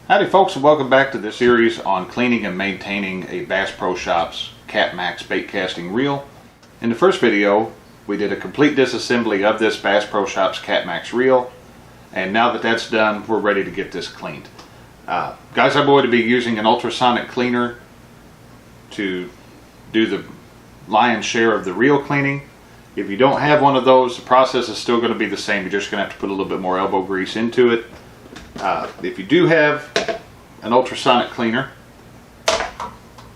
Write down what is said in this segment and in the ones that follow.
Howdy folks, and welcome back to this series on cleaning and maintaining a Bass Pro Shops Catmaxx bait casting reel. In the first video we did a complete disassembly of this Bass Pro Shops Catmaxx reel, and now that that's done we're ready to get this cleaned. Guys, I'm going to be using an ultrasonic cleaner to do the lion's share of the reel cleaning. If you don't have one of those, the process is still going to be the same. You're just going to have to put a little bit more elbow grease into it. If you do have an ultrasonic cleaner,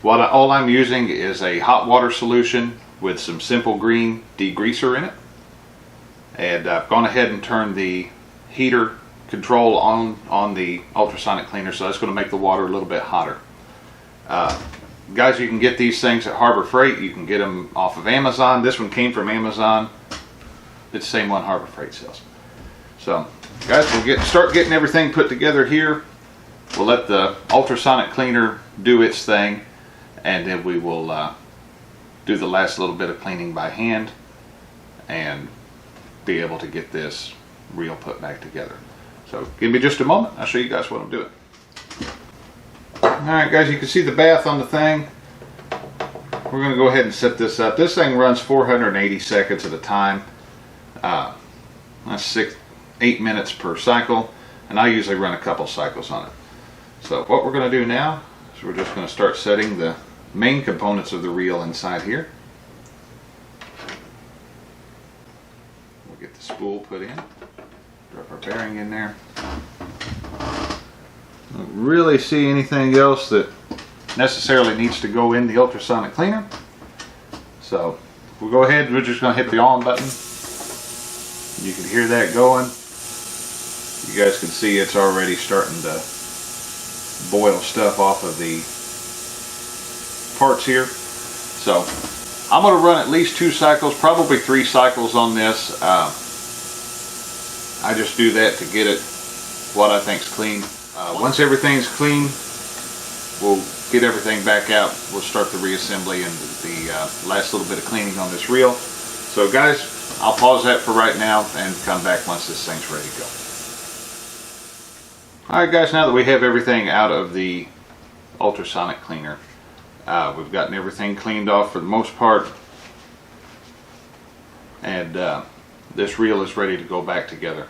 all I'm using is a hot water solution with some simple green degreaser in it, and I've gone ahead and turned the heater control on the ultrasonic cleaner, so that's going to make the water a little bit hotter. Guys, you can get these things at Harbor Freight. You can get them off of Amazon. This one came from Amazon. It's the same one Harbor Freight sells. So guys, we'll start getting everything put together here. We'll let the ultrasonic cleaner do its thing, and then we will do the last little bit of cleaning by hand and be able to get this reel put back together. So give me just a moment, I'll show you guys what I'm doing. Alright guys, you can see the bath on the thing. We're going to go ahead and set this up. This thing runs 480 seconds at a time. That's 8 minutes per cycle, and I usually run a couple cycles on it. So what we're going to do now is we're just going to start setting the main components of the reel inside here. We'll get the spool put in, drop our bearing in there. Don't really see anything else that necessarily needs to go in the ultrasonic cleaner. So we'll go ahead, we're just going to hit the on button. You can hear that going. You guys can see it's already starting to boil stuff off of the parts here. So I'm going to run at least 2 cycles, probably 3 cycles on this. I just do that to get it what I think is clean. Once everything's clean, we'll get everything back out. We'll start the reassembly and the last little bit of cleaning on this reel. So guys, I'll pause that for right now and come back once this thing's ready to go. Alright guys, now that we have everything out of the ultrasonic cleaner, we've gotten everything cleaned off for the most part, and this reel is ready to go back together.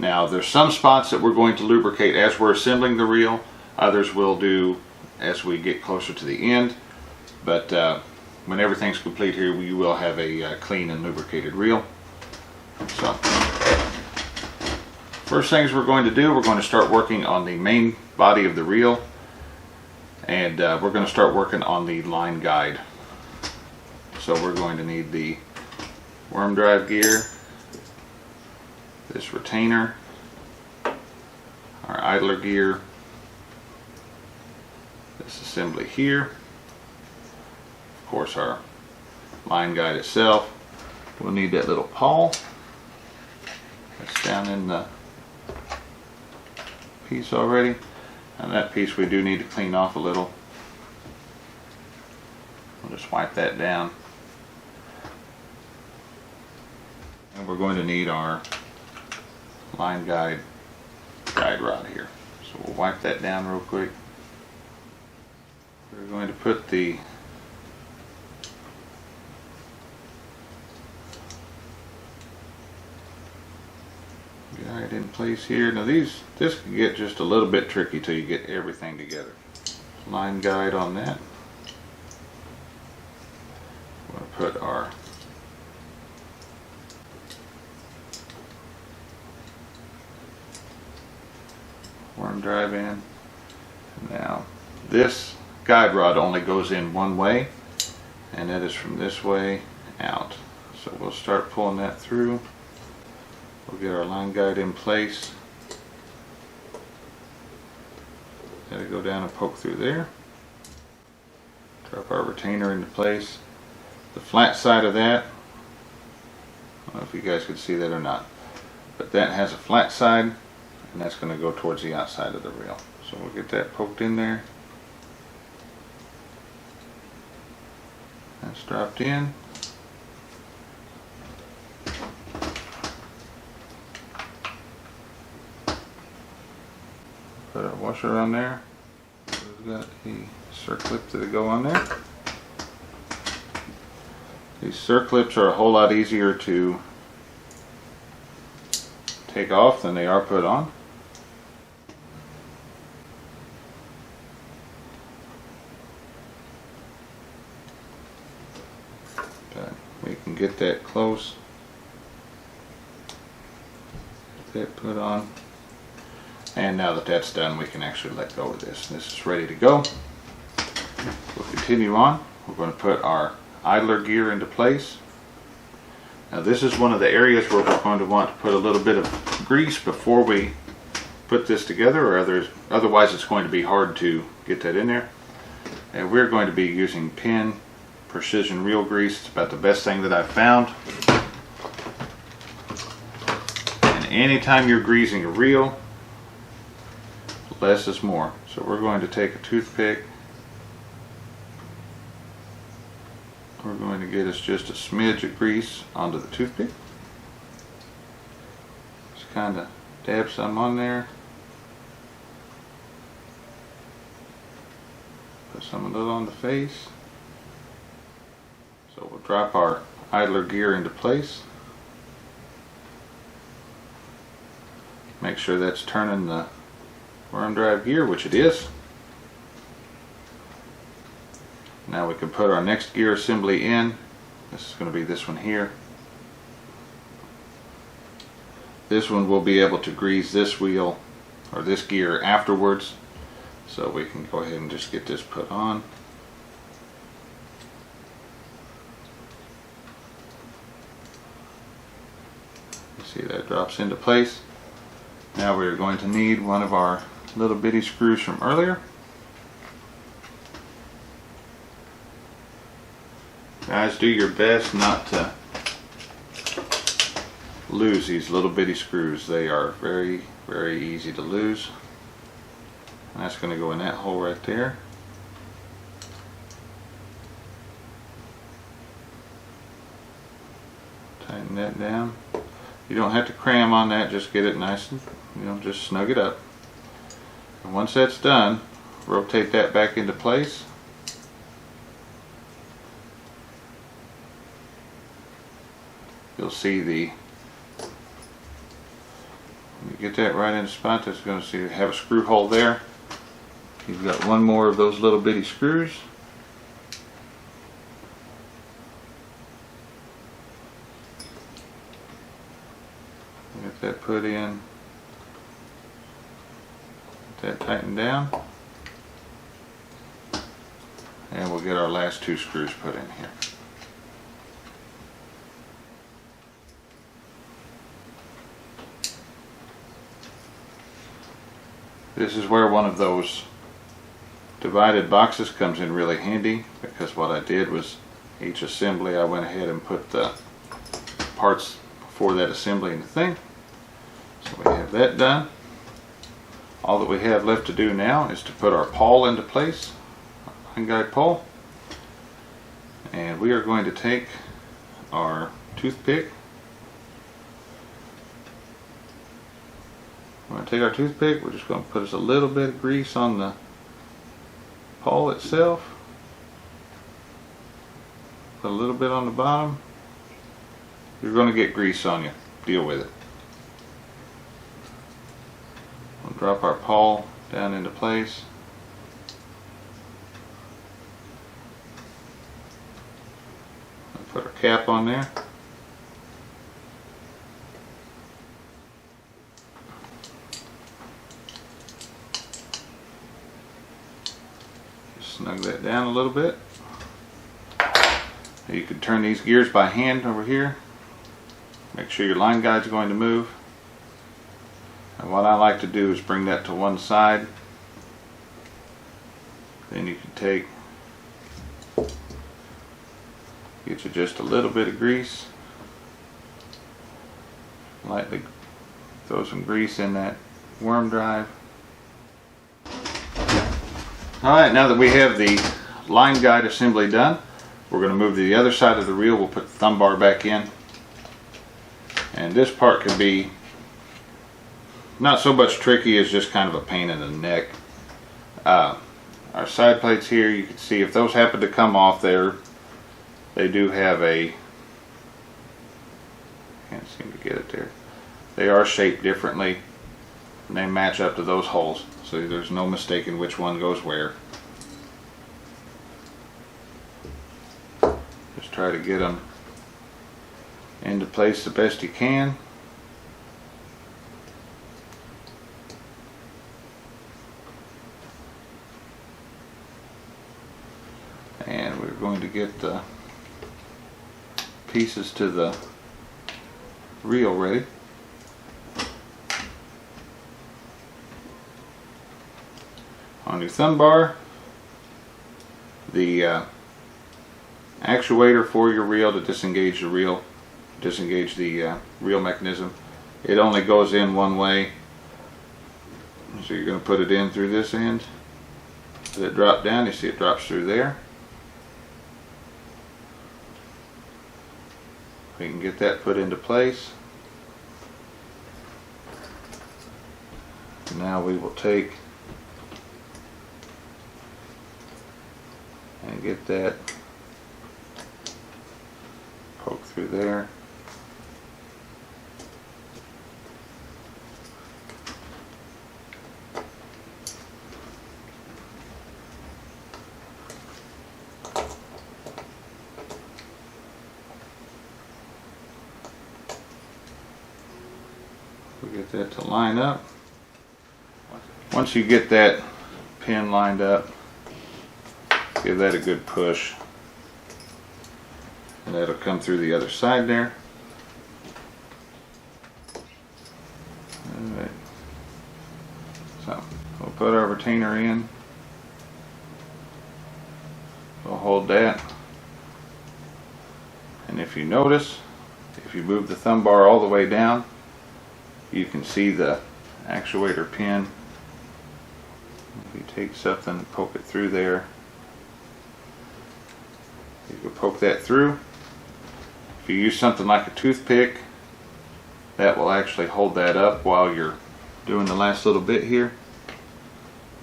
Now there's some spots that we're going to lubricate as we're assembling the reel, others we'll do as we get closer to the end, but when everything's complete here, we will have a clean and lubricated reel. So first things we're going to do, we're going to start working on the main body of the reel, and we're going to start working on the line guide. So we're going to need the worm drive gear, this retainer, our idler gear, this assembly here, of course our line guide itself. We'll need that little pawl that's down in the piece already, and that piece we do need to clean off a little. We'll just wipe that down, and we're going to need our line guide rod here, so we'll wipe that down real quick. We're going to put the guide in place here. Now this can get just a little bit tricky till you get everything together. Line guide on that. We'll put our worm drive in. Now this guide rod only goes in one way, and that is from this way out. So we'll start pulling that through. We'll get our line guide in place. Gotta go down and poke through there. Drop our retainer into place. The flat side of that, I don't know if you guys can see that or not, but that has a flat side, and that's going to go towards the outside of the reel. So we'll get that poked in there. That's dropped in. Put our washer on there. We've got a circlip to go on there. These circlips are a whole lot easier to take off than they are put on. But we can get that close. Get that put on. And now that that's done, we can actually let go of this. This is ready to go. We'll continue on. We're going to put our idler gear into place. Now this is one of the areas where we're going to want to put a little bit of grease before we put this together, or otherwise it's going to be hard to get that in there. And we're going to be using Penn Precision Reel Grease. It's about the best thing that I've found. And anytime you're greasing a reel, less is more. So we're going to take a toothpick. We're going to get us just a smidge of grease onto the toothpick. Just kind of dab some on there. Put some of it on the face. So we'll drop our idler gear into place. Make sure that's turning the worm drive gear, which it is. Now we can put our next gear assembly in. This is going to be this one here. This one will be able to grease this wheel or this gear afterwards. So we can go ahead and just get this put on. You see that drops into place. Now we're going to need one of our little bitty screws from earlier. Guys, do your best not to lose these little bitty screws. They are very, very easy to lose. And that's going to go in that hole right there. Tighten that down. You don't have to cram on that, just get it nice and, just snug it up. And once that's done, rotate that back into place. You'll see when you get that right in the spot, that's going to have a screw hole there. You've got one more of those little bitty screws. Get that put in. Get that tightened down. And we'll get our last two screws put in here. This is where one of those divided boxes comes in really handy, because what I did was each assembly I went ahead and put the parts for that assembly in the thing. So we have that done. All that we have left to do now is to put our pawl into place, our line guide pawl. And we are going to take our toothpick. We're going to take our toothpick, we're just going to put us a little bit of grease on the pawl itself. Put a little bit on the bottom. You're going to get grease on you. Deal with it. We'll drop our pawl down into place. We'll put our cap on there. Snug that down a little bit. You can turn these gears by hand over here. Make sure your line guide's going to move. And what I like to do is bring that to one side. Then you can get you just a little bit of grease. Lightly throw some grease in that worm drive. Alright, now that we have the line guide assembly done, we're going to move to the other side of the reel. We'll put the thumb bar back in. And this part can be not so much tricky as just kind of a pain in the neck. Our side plates here, you can see if those happen to come off there, they do have a, can't seem to get it there. They are shaped differently and they match up to those holes, so there's no mistaking which one goes where. Just try to get them into place the best you can. And we're going to get the pieces to the reel ready. On your thumb bar, the actuator for your reel to disengage the reel, reel mechanism, it only goes in one way. So you're going to put it in through this end. Let it drop down, you see it drops through there. We can get that put into place. Now we will take and get that poke through there. We'll get that to line up. Once you get that pin lined up, give that a good push, and that'll come through the other side there. Alright, so we'll put our retainer in, we'll hold that, and if you notice, if you move the thumb bar all the way down, you can see the actuator pin. If you take something and poke it through there, you can poke that through. If you use something like a toothpick, that will actually hold that up while you're doing the last little bit here,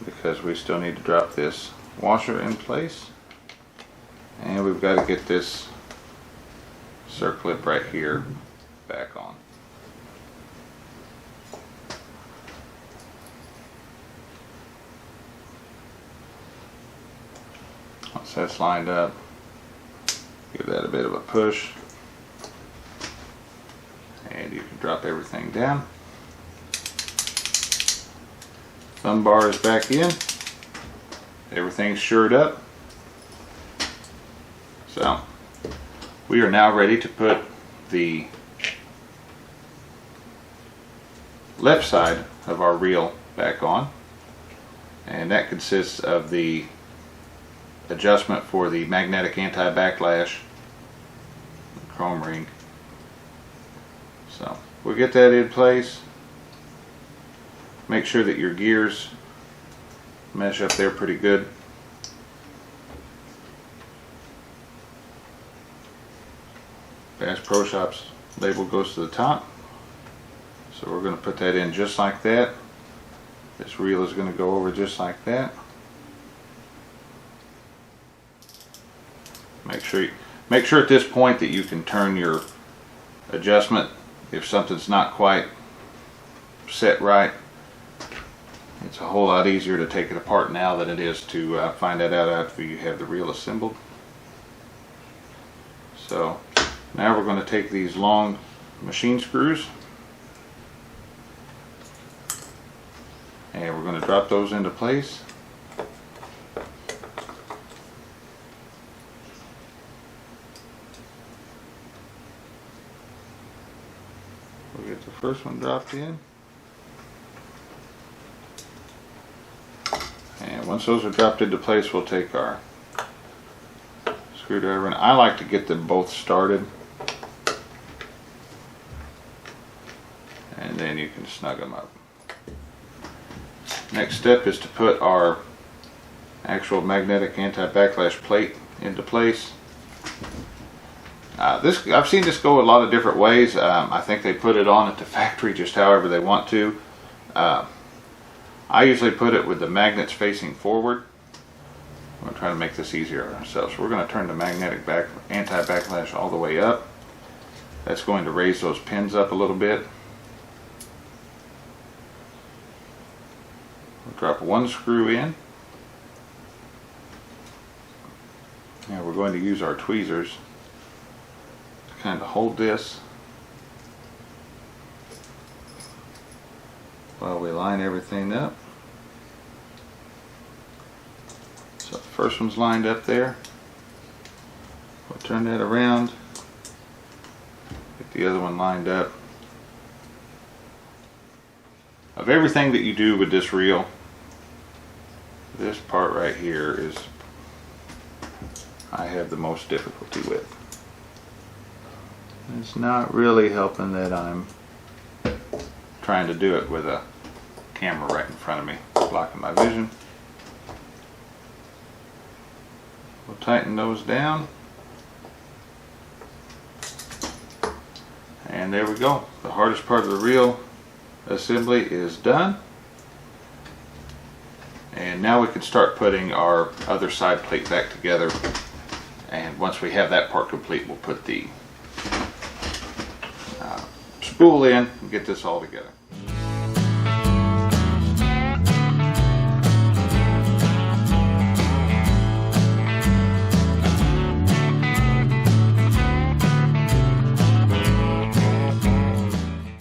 because we still need to drop this washer in place. And we've got to get this circlip right here back on. Once that's lined up, give that a bit of a push, and you can drop everything down. Thumb bar is back in, everything's shored up. So we are now ready to put the left side of our reel back on, and that consists of the adjustment for the Magnetic Anti-Backlash chrome ring. So we'll get that in place. Make sure that your gears mesh up there pretty good. Bass Pro Shops label goes to the top, so we're going to put that in just like that. This reel is going to go over just like that. Make sure at this point that you can turn your adjustment if something's not quite set right. It's a whole lot easier to take it apart now than it is to find that out after you have the reel assembled. So now we're going to take these long machine screws and we're going to drop those into place. We'll get the first one dropped in. And once those are dropped into place, we'll take our screwdriver, and I like to get them both started, and then you can snug them up. Next step is to put our actual Magnetic Anti-Backlash plate into place. I've seen this go a lot of different ways. I think they put it on at the factory just however they want to. I usually put it with the magnets facing forward. I'm going to try to make this easier on ourselves. So we're going to turn the magnetic anti-backlash all the way up. That's going to raise those pins up a little bit. We'll drop one screw in. Now we're going to use our tweezers to kind of hold this while we line everything up. So the first one's lined up there. We'll turn that around, get the other one lined up. Of everything that you do with this reel, this part right here is I have the most difficulty with. It's not really helping that I'm trying to do it with a camera right in front of me, blocking my vision. We'll tighten those down. And there we go. The hardest part of the reel assembly is done. And now we can start putting our other side plate back together. And once we have that part complete, we'll put the spool in and get this all together.